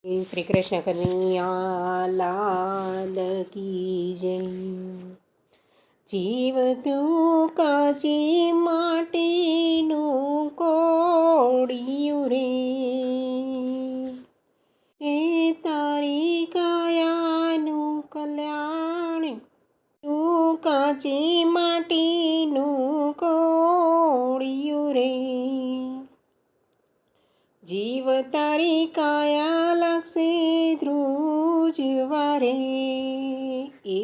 શ્રી કૃષ્ણ કનૈયા લાલ કી જય। જીવ તું કાચી માટીનું કોડિયું રે, એ તારી કાયાનું કલ્યાણ, તું કાચી માટીનું કોડિયું રે। જીવ તારી કાયા લાગશે ધ્રુજવારે, એ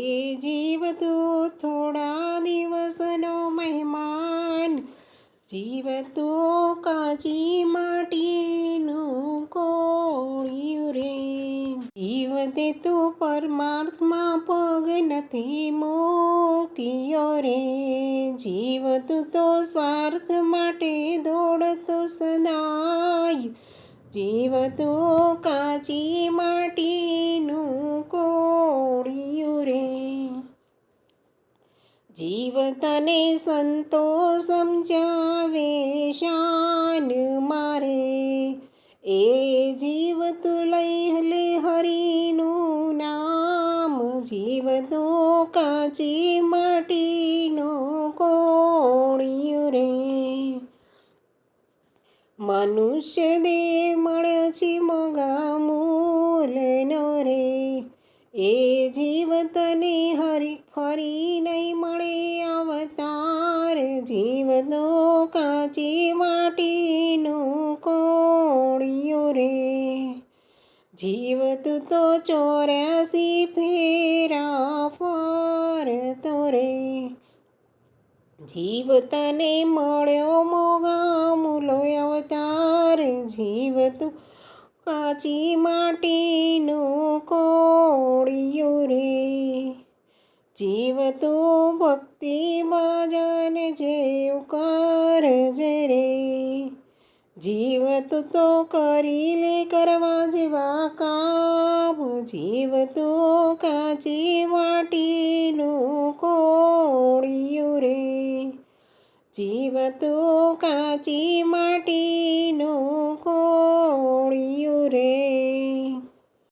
જીવ તું થોડા દિવસનો મહેમાન, જીવ તું કાચી માટીનું કોડિયું રે। જીવ તે તું પરમાર્થમાં પગ નથી મૂક્યો રે, જીવ તું તો સ્વાર્થ માટે દોડતો સદાય, જીવ તું કાચી માટીનું કોડિયું રે। જીવ તને સંતો સમજાવે શાન મારે, એ જીવ તું લઈ લે હરિનું નામ, જીવ તું કાચી માટીનું કોડિયું રે। મનુષ્ય દેહ મળ્યો છે મોંઘા મૂલનો રે, એ જીવ તને ફરી નહીં મળે અવતાર, જીવ તો કાચી માટીનું કોડિયું રે। જીવ તું તો 84 ફેરા ફરતો રે, જીવ તને મળ્યો મોંઘા મૂલો અવતાર, જીવ તું કાચી માટીનું કોડિયું રે। જીવ તું ભક્તિ ભજન જેવું કરજે રે, જીવ તું તો કરી લે કરવા જેવા કામ, જીવ તું કાચી માટીનું કોડિયું રે, જીવ તું કાચી માટીનું કોડિયું રે।